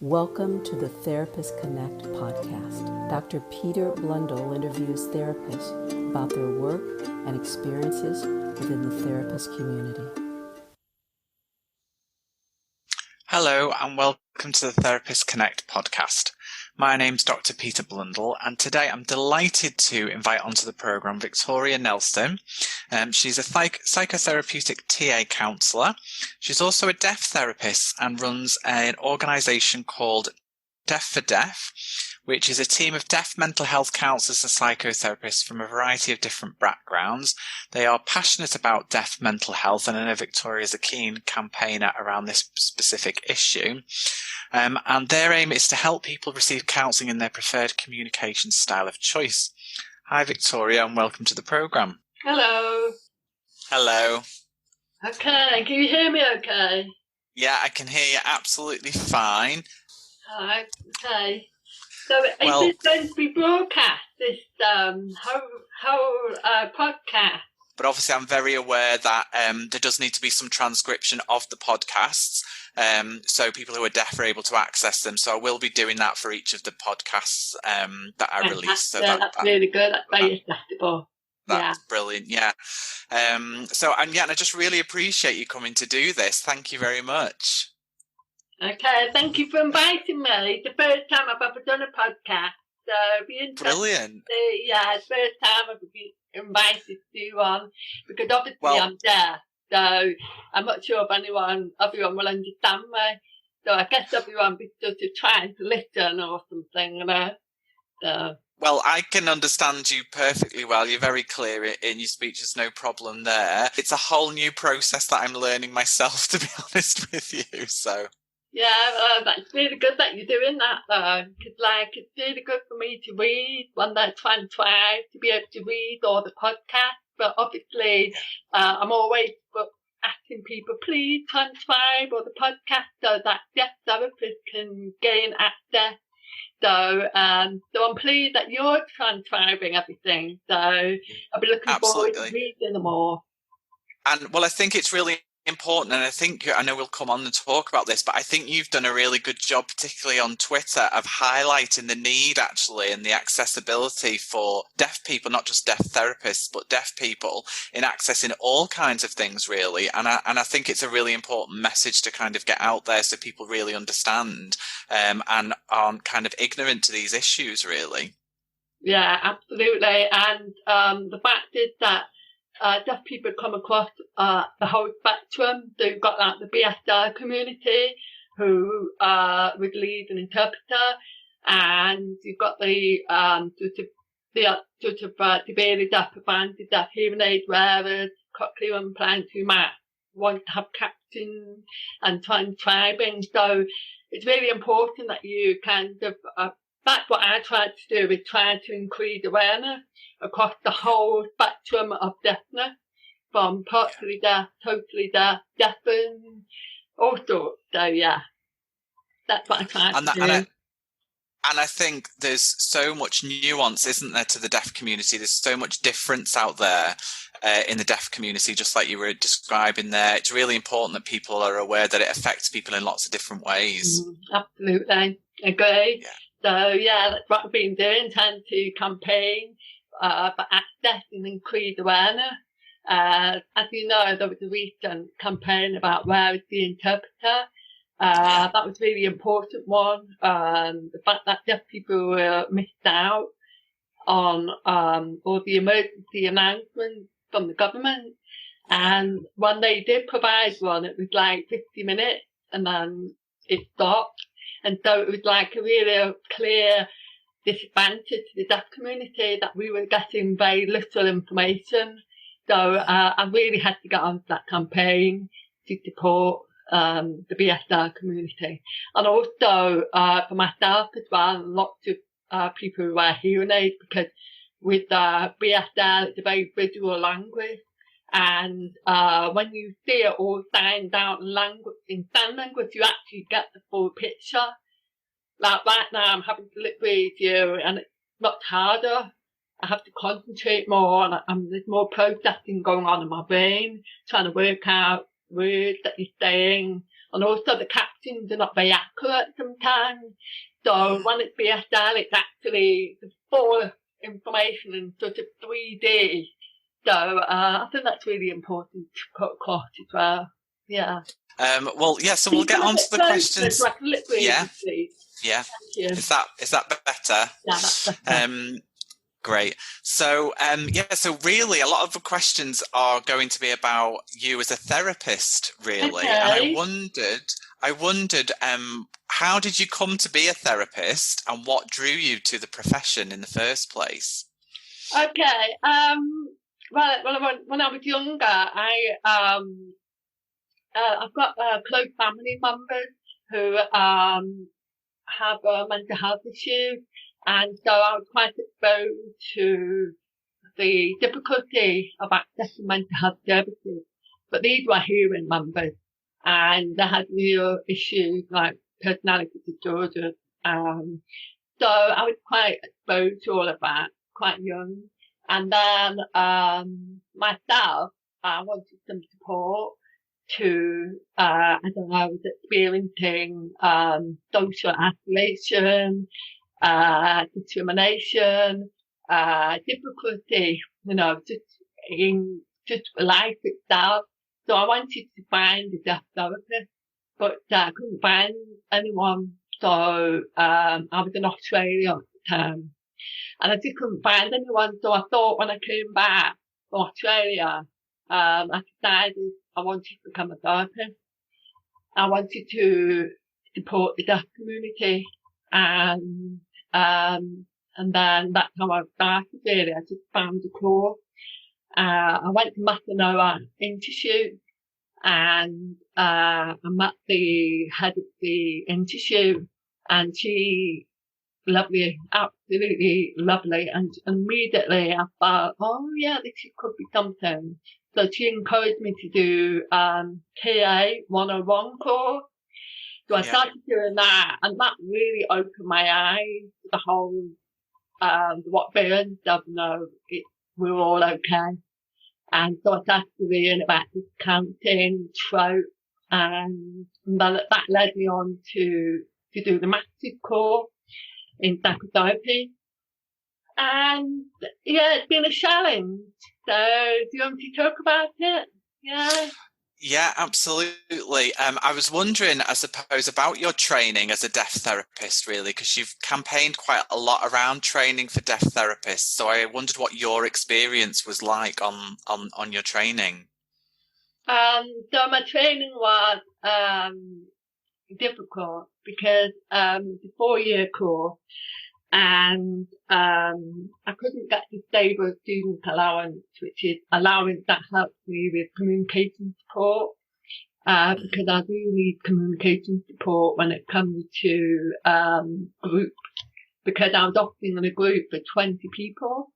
Welcome to the Therapist Connect podcast. Dr. Peter Blundell interviews therapists about their work and experiences within the therapist community. Hello and welcome to the Therapist Connect podcast. My name's Dr. Peter Blundell, and today I'm delighted to invite onto the programme Victoria Nelson. She's a psychotherapeutic TA counsellor. She's also a deaf therapist and runs an organisation called Deaf for Deaf, which is a team of deaf mental health counsellors and psychotherapists from a variety of different backgrounds. They are passionate about deaf mental health, and I know Victoria is a keen campaigner around this specific issue. And their aim is to help people receive counselling in their preferred communication style of choice. Hi, Victoria, and welcome to the programme. Hello. Hello. Okay, can you hear me okay? Yeah, I can hear you absolutely fine. Alright, okay. So is this going to be broadcast, this whole podcast? But obviously I'm very aware that there does need to be some transcription of the podcasts, so people who are deaf are able to access them. So I will be doing that for each of the podcasts that I release. So that's really good. That's very accessible. That's brilliant, yeah. And I just really appreciate you coming to do this. Thank you very much. Okay, thank you for inviting me. It's the first time I've ever done a podcast. So it'd be interesting. Brilliant. Yeah, it's the first time I've been invited to do one, because obviously I'm deaf, so I'm not sure if everyone will understand me. So I guess everyone be sort of trying to listen or something, you know. So. Well, I can understand you perfectly well. You're very clear in your speech. There's no problem there. It's a whole new process that I'm learning myself, to be honest with you. So. Yeah, that's really good that you're doing that, though, because, it's really good for me to read when they're transcribed, to be able to read all the podcasts, but obviously I'm always asking people, please transcribe all the podcasts so that deaf therapists can gain access. So I'm pleased that you're transcribing everything, so I'll be looking forward to reading them all. And, I think it's really important, and I know we'll come on and talk about this, but I think you've done a really good job, particularly on Twitter, of highlighting the need actually and the accessibility for deaf people, not just deaf therapists, but deaf people in accessing all kinds of things really. And I think it's a really important message to kind of get out there so people really understand and aren't kind of ignorant to these issues really. Yeah, absolutely. And the fact is that deaf people come across the whole spectrum. So you've got the BSR community who would lead an interpreter, and you've got the severely deaf, profoundly deaf hearing aid wearers, cochlear implants who might want to have captioning and transcribing. So it's really important that you kind of that's what I tried to do, is try to increase awareness across the whole spectrum of deafness, from partially deaf, totally deaf, deafened, all sorts. So yeah, that's what I tried to do. And I think there's so much nuance, isn't there, to the deaf community? There's so much difference out there in the deaf community, just like you were describing there. It's really important that people are aware that it affects people in lots of different ways. Absolutely, agree. Yeah. So yeah, that's what I've been doing, trying to campaign for access and increase awareness. As you know, there was a recent campaign about where is the interpreter. That was a really important one. The fact that deaf people were missed out on all the emergency announcements from the government. And when they did provide one, it was 50 minutes and then it stopped. And so it was a really clear disadvantage to the deaf community that we were getting very little information. So I really had to get onto that campaign to support the BSR community. And also for myself as well, lots of people who wear hearing aids, because with BSR it's a very visual language. And when you see it all signed out in sign language, you actually get the full picture. Like right now, I'm having to lip read you, and it's much harder. I have to concentrate more, and there's more processing going on in my brain, trying to work out words that you're saying, And also the captions are not very accurate sometimes. So when it's BSL, it's actually the full information in sort of 3D. So I think that's really important to put across as well. Yeah. So we'll get on to the questions. So I can lip read, Yeah. please. Yeah. Thank you. Is that better? Yeah, that's better. Great. So, so really a lot of the questions are going to be about you as a therapist, really. Okay. And I wondered, how did you come to be a therapist and what drew you to the profession in the first place? Okay. When I was younger, I've got close family members who have mental health issues, and so I was quite exposed to the difficulty of accessing mental health services. But these were hearing members, and they had real issues like personality disorders. So I was quite exposed to all of that, quite young. And then myself, I wanted some support to, I was experiencing social isolation, discrimination, difficulty, just life itself. So I wanted to find a deaf therapist, but I couldn't find anyone. So I was in Australia at the time, and I just couldn't find anyone. So I thought when I came back from Australia, I decided I wanted to become a therapist. I wanted to support the deaf community, and then that's how I started really. I just found a course. I went to Matanoa Institute, and I met the head of the institute, and she lovely, absolutely lovely. And immediately I thought, oh yeah, this could be something. So she encouraged me to do TA 101 course. So I started doing that, and that really opened my eyes to the whole what parents don't know. We're all okay. And so I started to read about discounting, trope, and that led me on to do the master's course in psychotherapy. And yeah, it's been a challenge. So do you want to talk about it? Yeah. Yeah, absolutely. I was wondering, I suppose, about your training as a deaf therapist, really, because you've campaigned quite a lot around training for deaf therapists. So I wondered what your experience was like on your training. So my training was difficult because the 4-year course, and I couldn't get the stable student allowance, which is allowance that helps me with communication support, because I do need communication support when it comes to group, because I was often in a group for 20 people,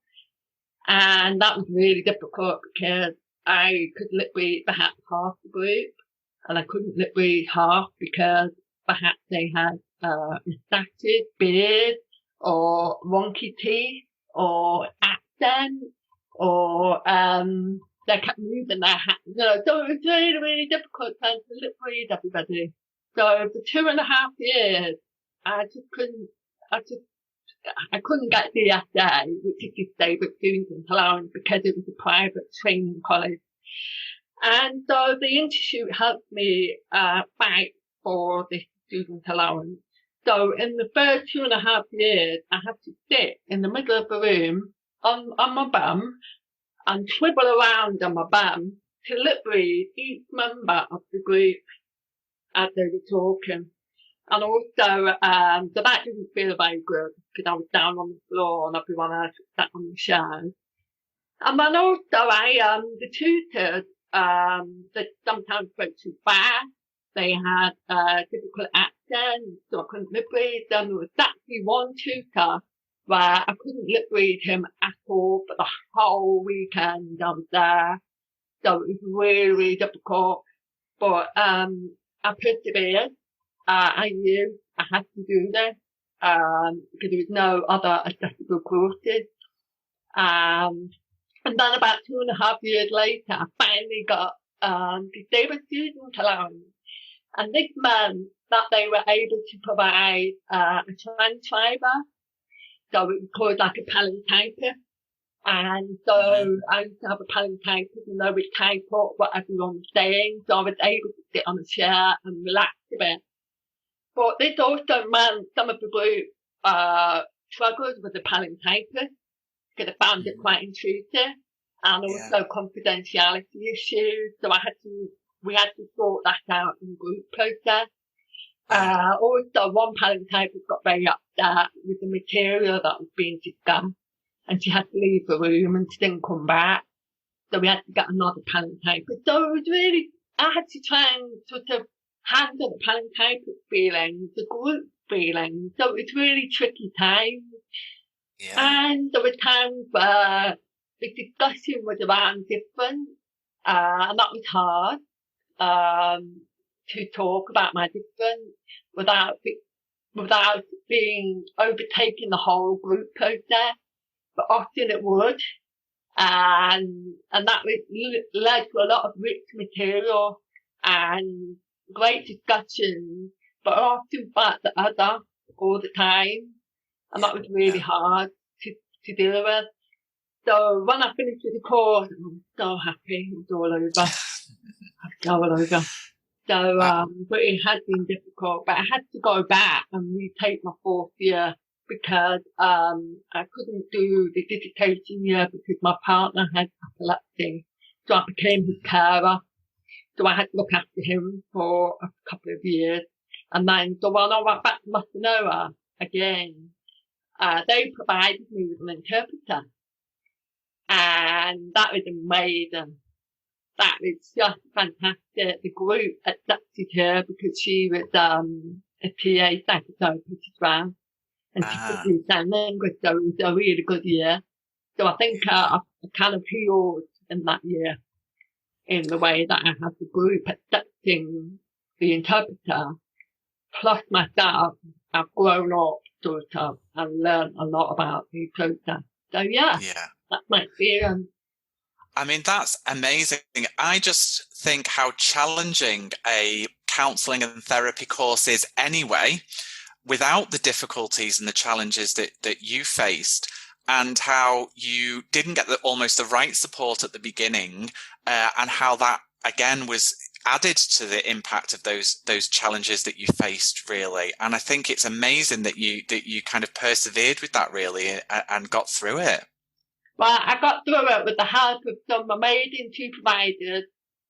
and that was really difficult because I could lip read perhaps half the group, and I couldn't lip read half because perhaps they had moustaches, beard, or wonky teeth, or accent, or they kept moving their hands. So it was really, really difficult trying to lip read everybody. So for 2.5 years, I couldn't get the DSA, which is disabled student allowance, because it was a private training college. And so the institute helped me fight for this student allowance. So in the first 2.5 years, I had to sit in the middle of the room on my bum and swivel around on my bum to lip read each member of the group as they were talking. And also, so that didn't feel very good because I was down on the floor and everyone else was sat on the chairs. And then also the tutors, that sometimes spoke too fast. They had difficult accents, so I couldn't lip read them. There was actually one tutor where I couldn't lip read him at all for the whole weekend I was there. So it was really, really difficult. But I persevered. I knew I had to do this because there was no other accessible courses. And then about 2.5 years later, I finally got disabled student allowance. And this meant that they were able to provide a transcriber. So it was called like a palantypist. And so I used to have a palantypist and they would type up what everyone was saying. So I was able to sit on a chair and relax a bit. But this also meant some of the group struggled with the palantypist because I found it quite intrusive and also confidentiality issues. So we had to sort that out in the group process. Also, one palantypist got very upset with the material that was being discussed, and she had to leave the room and she didn't come back. So we had to get another palantypist. So it was really, I had to try and sort of handle the palantypist feelings, the group feelings. So it was really tricky times. Yeah. And there were times where the discussion was around difference, and that was hard. To talk about my difference without being overtaking the whole group process, but often it would, and that led to a lot of rich material and great discussions, but I often felt the other all the time, and that was really hard to deal with. So when I finished with the course, I'm so happy. It was all over. It's all over. So, but it has been difficult, but I had to go back and retake my 4th year because, I couldn't do the dissertation year because my partner had epilepsy. So I became his carer. So I had to look after him for a couple of years. And then, so when I went back to Masanoa again, they provided me with an interpreter. And that was amazing. That was just fantastic. The group accepted her because she was a TA psychotherapist as well. And she could do sign language, so it was a really good year. So I think I kind of healed in that year in the way that I had the group accepting the interpreter. Plus myself, I've grown up sort of and learned a lot about the process. So yeah, that's my experience. I mean, that's amazing. I just think how challenging a counselling and therapy course is anyway, without the difficulties and the challenges that you faced, and how you didn't get almost the right support at the beginning, and how that, again, was added to the impact of those challenges that you faced, really. And I think it's amazing that you kind of persevered with that, really, and got through it. Well, I got through it with the help of some amazing supervisors,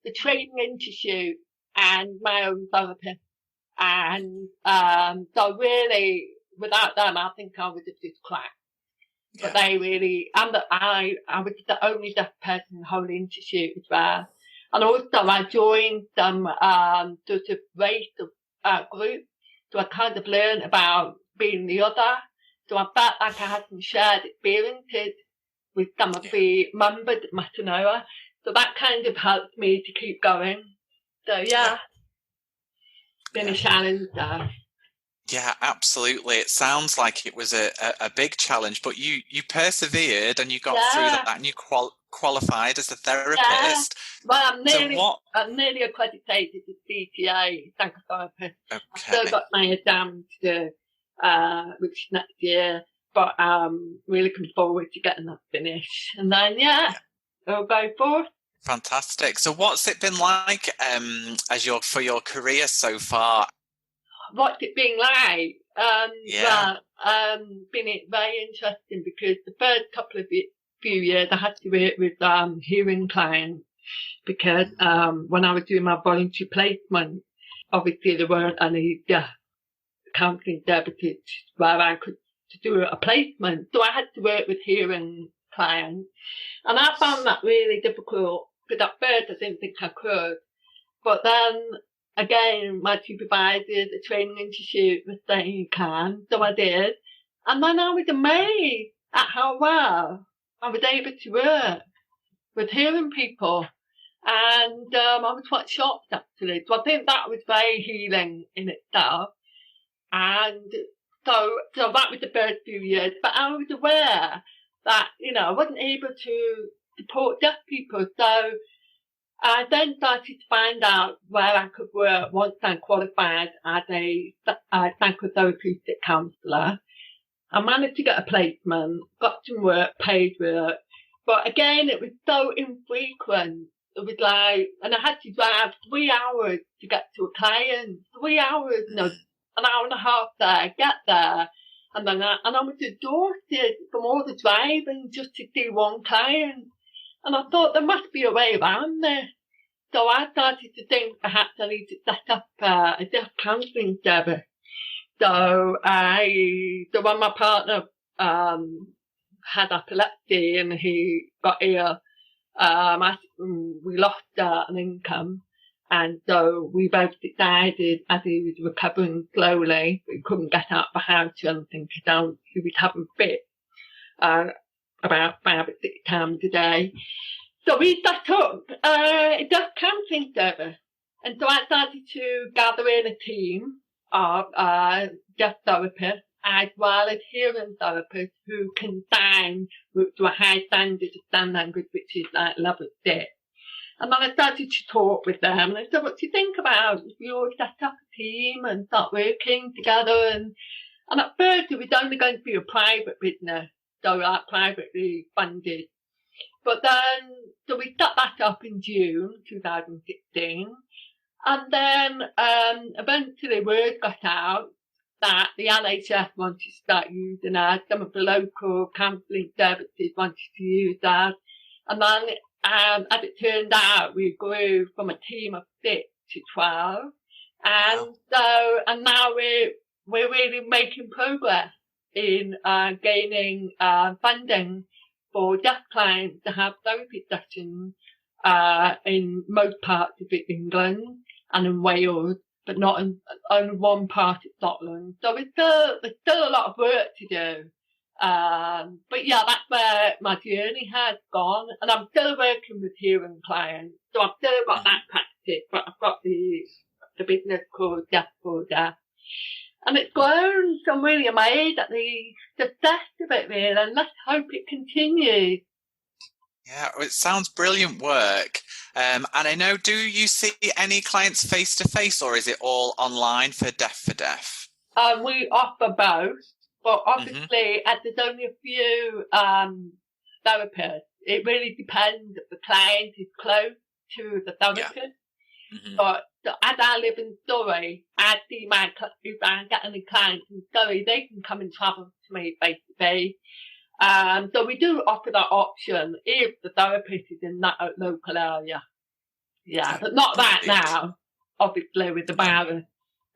the Training Institute, and my own therapist. And so really, without them, I think I would have just cracked. But they really, I was the only deaf person in the whole institute as well. And also, I joined some sort of race group, so I kind of learned about being the other. So I felt like I had some shared experiences with some of the members at Masanoa. So that kind of helped me to keep going. So it's been a challenge there. Yeah, absolutely. It sounds like it was a big challenge, but you persevered and you got through that and you qualified as a therapist. Yeah. Well, I'm nearly accredited as CTA, psychotherapist. Okay. I've still got my exam to do, which is next year. But really looking forward to getting that finished. And then, we'll go forward. Fantastic. So what's it been like for your career so far? What's it been like? Been very interesting because the first couple of few years I had to work with hearing clients because when I was doing my voluntary placement, obviously there weren't any counselling services where I could to do a placement. So I had to work with hearing clients. And I found that really difficult because at first I didn't think I could. But then again, my supervisors, the Training Institute was saying you can. So I did. And then I was amazed at how well I was able to work with hearing people. And I was quite shocked actually. So I think that was very healing in itself. And so that was the first few years, but I was aware that, I wasn't able to support deaf people. So I then started to find out where I could work once I qualified as a psychotherapeutic counsellor. I managed to get a placement, got some work, paid work, but again, it was so infrequent. It was like, and I had to drive 3 hours to get to a client. 3 hours, an hour and a half there, get there. And then I was exhausted from all the driving just to see one client. And I thought there must be a way around this. So I started to think perhaps I need to set up a deaf counselling service. So when my partner had epilepsy and he got ill, we lost an income. And so we both decided, as he was recovering slowly, we couldn't get out of the house or anything because he was having fits about 5 or 6 times a day. So we set up a deaf counselling service. And so I started to gather in a team of deaf therapists as well as hearing therapists who can sign to a high standard of sign language, which is like level 6. And then I started to talk with them, and I said, what do you think about if we all set up a team and start working together? And at first it was only going to be a private business, so like privately funded. But then, so we set that up in June 2016. And then eventually word got out that the NHS wanted to start using us. Some of the local counselling services wanted to use us. And then, as it turned out, we grew from a team of 6 to 12. And and now we're really making progress in gaining funding for deaf clients to have therapy sessions in most parts of England and in Wales, but not in only one part of Scotland. So there's still a lot of work to do. But yeah, that's where my journey has gone. And I'm still working with hearing clients. So I've still got that practice, but I've got the business called Deaf for Deaf. And it's grown, so I'm really amazed at the success of it, really, and let's hope it continues. Yeah, it sounds brilliant work. And I know, do you see any clients face to face, or is it all online for Deaf? We offer both, but obviously, as there's only a few therapists, it really depends if the client is close to the therapist. Yeah. But so as I live in Surrey, I see if I get any clients in Surrey, they can come and travel to me face to face. So we do offer that option if the therapist is in that local area. Yeah, but not that now, obviously, with the virus.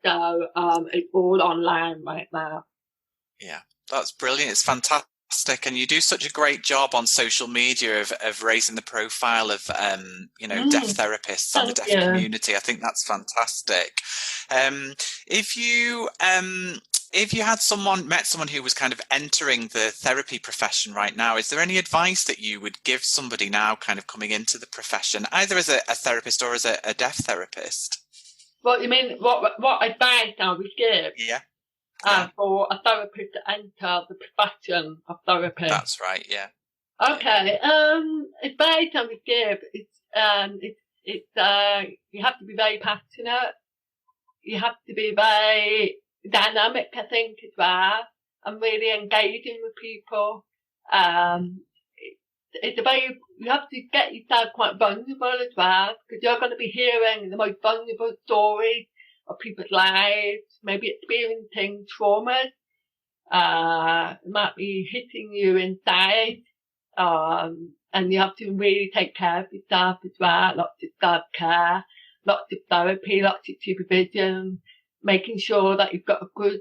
So it's all online right now. Yeah, that's brilliant. It's fantastic. And you do such a great job on social media of raising the profile of, deaf therapists and the deaf community. I think that's fantastic. If you had met someone who was kind of entering the therapy profession right now, is there any advice that you would give somebody now kind of coming into the profession, either as a therapist or as a deaf therapist? Well, you mean what advice I would give? Yeah. For a therapist to enter the profession of therapy. That's right, yeah. Okay. Advice I would give is you have to be very passionate. You have to be very dynamic, I think, as well, and really engaging with people. You have to get yourself quite vulnerable as well, because you're going to be hearing the most vulnerable stories of people's lives, maybe experiencing traumas. It might be hitting you inside. And you have to really take care of yourself as well. Lots of self-care, lots of therapy, lots of supervision, making sure that you've got a good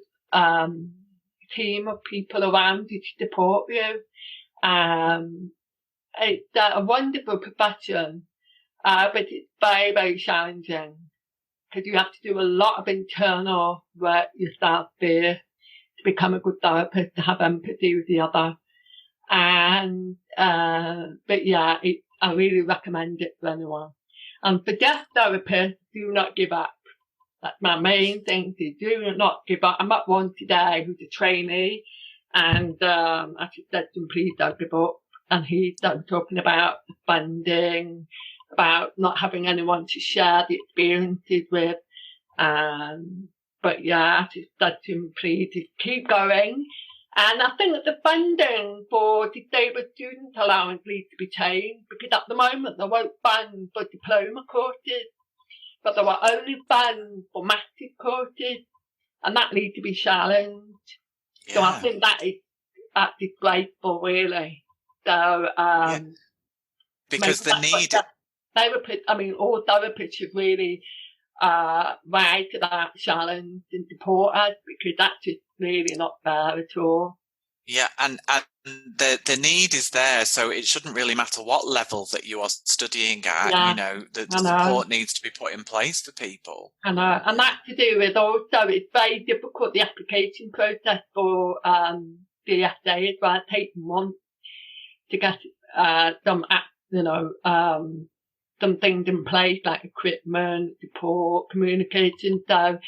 team of people around you to support you. It's a wonderful profession, but it's very, very challenging, because you have to do a lot of internal work yourself there to become a good therapist, to have empathy with the other. And, but yeah, I really recommend it for anyone. And for deaf therapists, do not give up. That's my main thing, to do not give up. I met one today who's a trainee, and I just said to him, please don't give up. And he started talking about funding, about not having anyone to share the experiences with. But yeah, I just said to him, please just keep going. And I think that the funding for disabled student allowance needs to be changed, because at the moment they won't fund for diploma courses, but there were only funds for master's courses, and that needs to be challenged. Yeah. So I think that's disgraceful, really. So, because the need, all therapists should really rise to that challenge and support us, because that's just really not fair at all. Yeah, and the need is there, so it shouldn't really matter what level that you are studying at. Yeah, you know, the support needs to be put in place for people. I know, and that's to do with also it's very difficult, the application process for the SA as well. It takes months to get some things in place like equipment, support, communication. So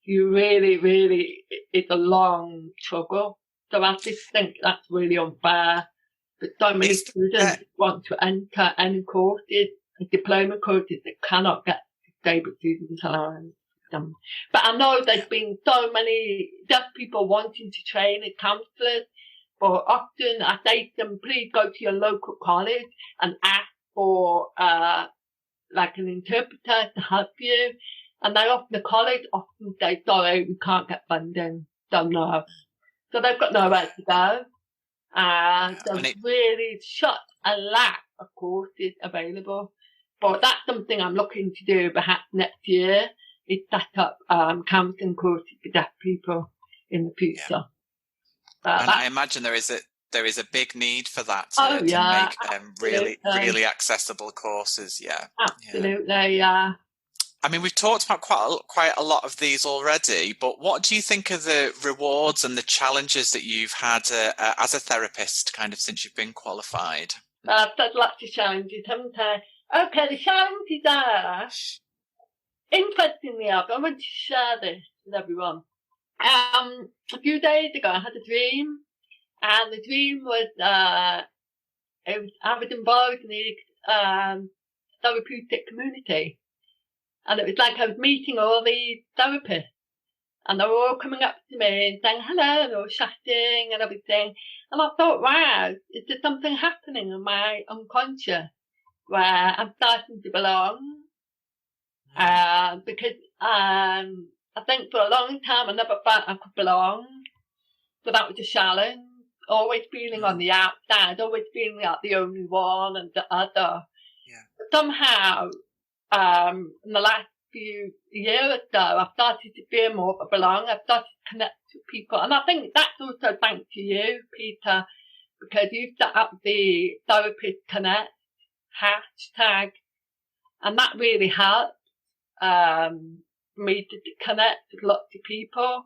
you really, it's a long struggle. So I just think that's really unfair. But so many students want to enter any courses, diploma courses, that cannot get disabled student allowance. But I know there's been so many deaf people wanting to train as counsellors, but often I say to them, please go to your local college and ask for like an interpreter to help you. And the college often say, sorry, we can't get funding. Don't know. So they've got nowhere to go. So it's really such a lack of courses available. But that's something I'm looking to do perhaps next year, is set up counselling courses for deaf people in the future. And I imagine there is a big need for that to make really accessible courses. Yeah, absolutely, yeah. I mean, we've talked about quite a lot of these already, but what do you think are the rewards and the challenges that you've had as a therapist, kind of since you've been qualified? I've had lots of challenges, haven't I? Okay, the challenges are, interestingly, I want to share this with everyone. A few days ago, I had a dream, and the dream was I was involved in the therapeutic community. And it was like I was meeting all these therapists, and they were all coming up to me and saying hello, and all chatting and everything. And I thought, wow, is there something happening in my unconscious where I'm starting to belong? Because I think for a long time I never felt I could belong. So that was a challenge. Always feeling on the outside, always feeling like the only one and the other. Yeah. But somehow, in the last few years or so, I've started to feel more of a belong. I've started to connect with people. And I think that's also thanks to you, Peter, because you set up the Therapist Connect hashtag. And that really helped me to connect with lots of people.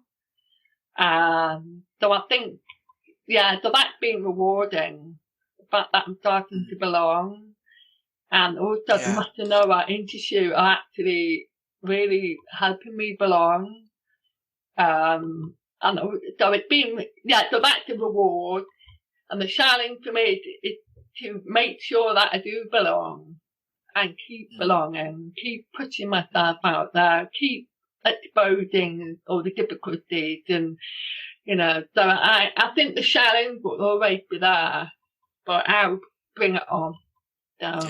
So I think, so that's been rewarding. The fact that I'm starting to belong. And also the Matanoa Institute are actually really helping me belong. And so it's been, so that's the reward. And the challenge for me is to make sure that I do belong and keep belonging, keep pushing myself out there, keep exposing all the difficulties. And, so I think the challenge will always be there, but I'll bring it on. So,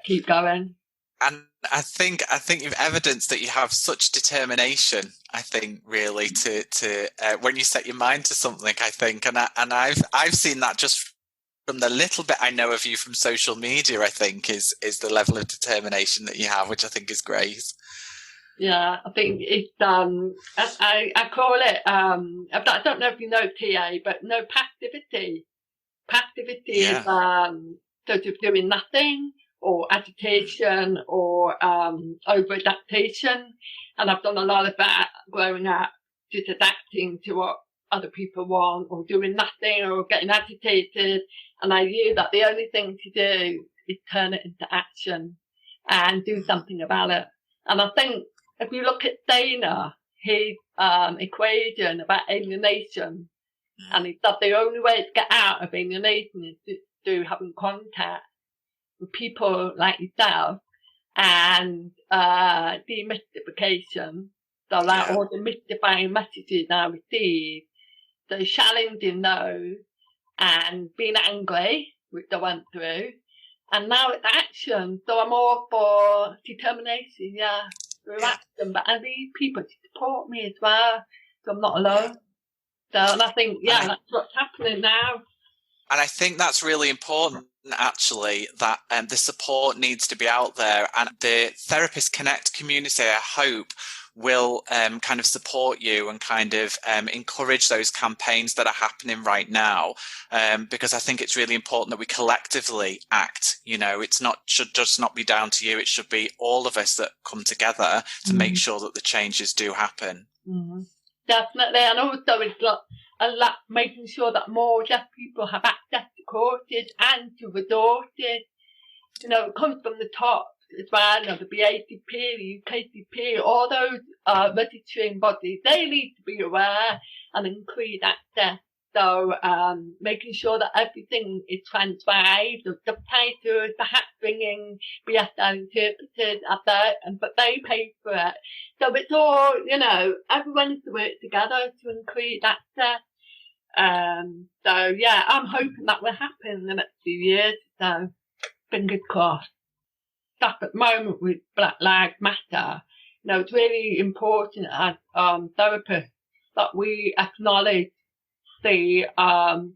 keep going. And I think you've evidenced that you have such determination. I think really to when you set your mind to something. I think, and I've seen that just from the little bit I know of you from social media. I think is the level of determination that you have, which I think is great. Yeah, I think it's I call it I don't know if you know TA, but no passivity. Passivity is sort of doing nothing, or agitation, or over-adaptation. And I've done a lot of that growing up, just adapting to what other people want, or doing nothing, or getting agitated. And I knew that the only thing to do is turn it into action and do something about it. And I think if you look at Dana, his equation about alienation, and he said the only way to get out of alienation is through having contact with people like yourself. and demystification. So like all the mystifying messages I receive, so challenging those and being angry, which I went through, and now it's action. So I'm all for determination, through action. But I need people to support me as well, so I'm not alone. So, and I think, that's what's happening now. And I think that's really important, actually, that the support needs to be out there. And the Therapist Connect community, I hope, will kind of support you and kind of encourage those campaigns that are happening right now, because I think it's really important that we collectively act. Should just not be down to you. It should be all of us that come together to make sure that the changes do happen. Mm-hmm. Definitely. And also it's making sure that more deaf people have access to courses and to resources. It comes from the top as well, the BACP, the UKCP, all those registering bodies, they need to be aware and increase access. So making sure that everything is transcribed, the subtitles, perhaps bringing BSL interpreters up there, but they pay for it. So it's all, everyone needs to work together to increase access. I'm hoping that will happen in the next few years. So fingers crossed. Stuff at the moment with Black Lives Matter, it's really important as therapists that we acknowledge the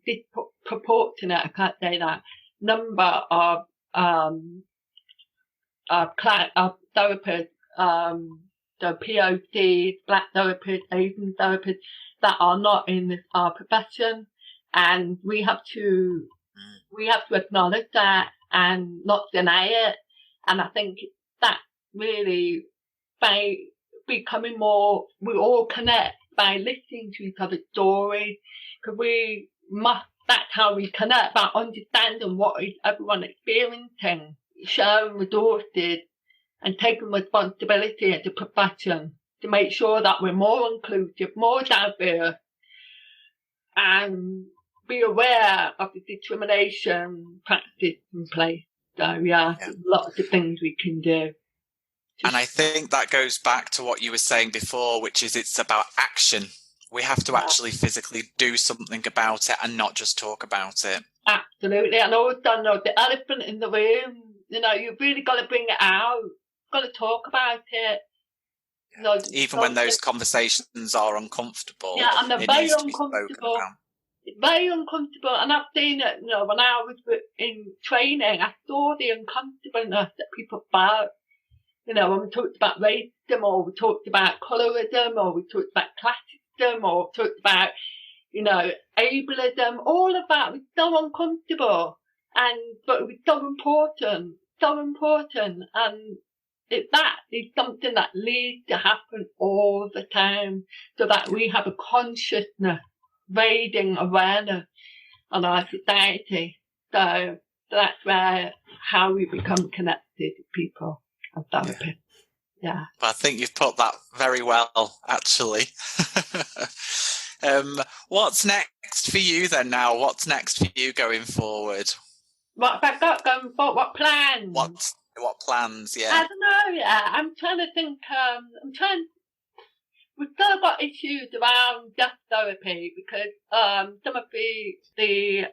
disproportionate, I can't say that, number of therapists, the POCs, Black therapists, Asian therapists that are not in this profession, and we have to acknowledge that and not deny it. And I think that really by becoming more, we all connect by listening to each other's stories, because that's how we connect, by understanding what is everyone experiencing, sharing resources and taking responsibility as a profession to make sure that we're more inclusive, more diverse, and be aware of the discrimination practice in place. So there's lots of things we can do. And I think that goes back to what you were saying before, which is it's about action. We have to actually physically do something about it and not just talk about it. Absolutely. And also, the elephant in the room, you've really got to bring it out. You've got to talk about it. Even when those conversations are uncomfortable. Yeah, and they're very uncomfortable. It's very uncomfortable. And I've seen it, when I was in training, I saw the uncomfortableness that people felt. When we talked about racism, or we talked about colorism, or we talked about classism, or talked about, ableism, all of that was so uncomfortable. But it was so important. And that is something that needs to happen all the time, so that we have a consciousness, raising awareness on our society. So that's how we become connected to people and therapists. Yeah. Well, I think you've put that very well, actually. What's next for you then now? What's next for you going forward? What have I got going forward? What plans? What plans, yeah? I don't know, I'm trying to think, we've still got issues around deaf therapy, because some of the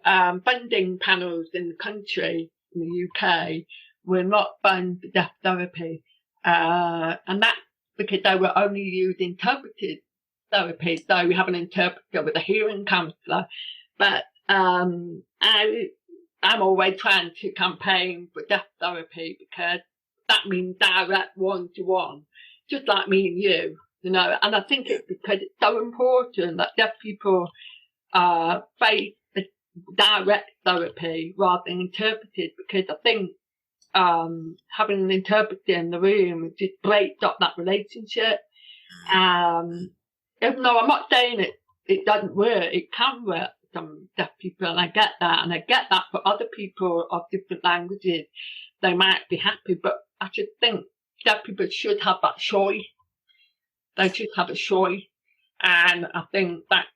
funding panels in the country, in the UK, will not fund deaf therapy. And that's because they were only using interpreted therapy. So we have an interpreter with a hearing counsellor. But I'm always trying to campaign for deaf therapy, because that means direct one-to-one, just like me and you. And I think it's because it's so important that deaf people face direct therapy rather than interpreted, because I think having an interpreter in the room just breaks up that relationship. Even though I'm not saying it doesn't work, it can work for some deaf people, and I get that. And I get that for other people of different languages, they might be happy, but I just think deaf people should have that choice. They should have a choice. And I think that's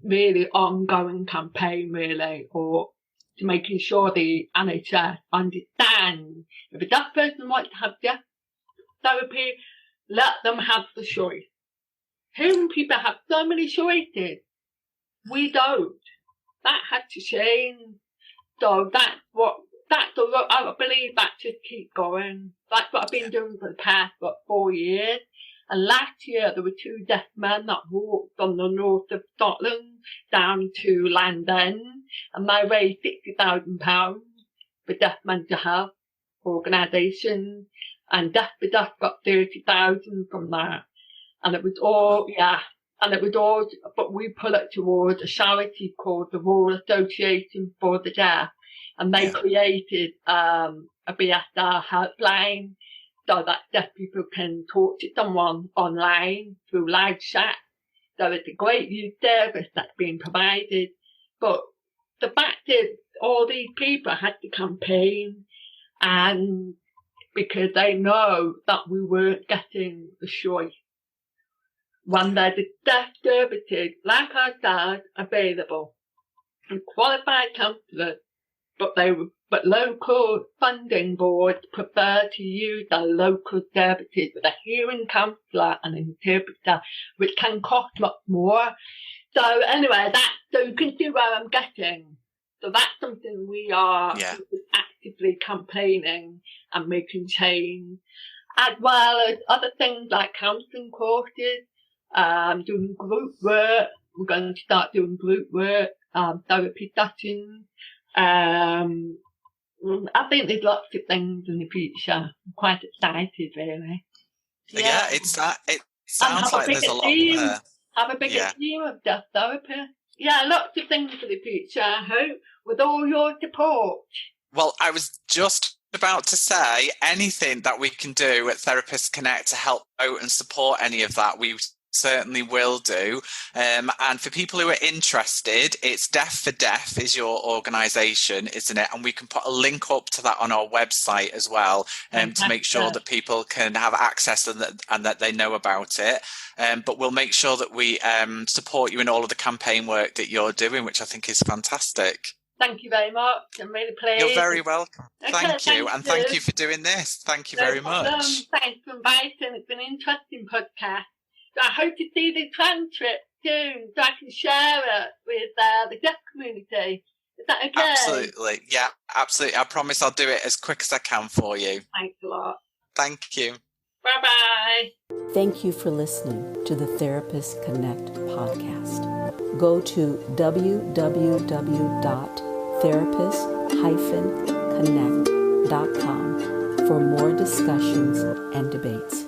really ongoing campaign, really, or to making sure the NHS understands if a deaf person wants to have deaf therapy, let them have the choice. Hearing people have so many choices, we don't. That had to change. So I believe that just keep going. That's what I've been doing for the past, 4 years. And last year there were 2 deaf men that walked from the north of Scotland down to Land's End, and they raised £60,000 for Deaf Mental Health organisation, and Deaf for Deaf got 30,000 from that. And it was all, but we put it towards a charity called the Royal Association for the Deaf, and they created a BSR helpline so that deaf people can talk to someone online through live chat. So it's a great youth service that's being provided. But the fact is, all these people had to campaign, and because they know that we weren't getting the choice. When there's a deaf services, like I said, available, and qualified counsellors, but local funding boards prefer to use their local services with a hearing counsellor and an interpreter, which can cost much more. So anyway, so you can see where I'm getting. So that's something we are actively campaigning and making change, as well as other things like counselling courses, doing group work. We're going to start doing group work, therapy sessions. I think there's lots of things in the future. I'm quite excited, really. Yeah, it sounds like there's a lot there. Have a bigger team of deaf therapists. Yeah, lots of things for the future, I hope, with all your support. Well, I was just about to say, anything that we can do at Therapists Connect to help out and support any of that, we certainly will do. And for people who are interested, it's Deaf for Deaf is your organisation, isn't it? And we can put a link up to that on our website as well, to make sure that people can have access and that they know about it. But we'll make sure that we support you in all of the campaign work that you're doing, which I think is fantastic. Thank you very much. I'm really pleased. You're very welcome. Okay, thank you. And thank you for doing this. Thank you very much. Thanks for inviting. It's been an interesting podcast. So I hope to see the transcript soon so I can share it with the deaf community. Is that okay? Absolutely. Yeah, absolutely. I promise I'll do it as quick as I can for you. Thanks a lot. Thank you. Bye-bye. Thank you for listening to the Therapist Connect podcast. Go to www.therapist-connect.com for more discussions and debates.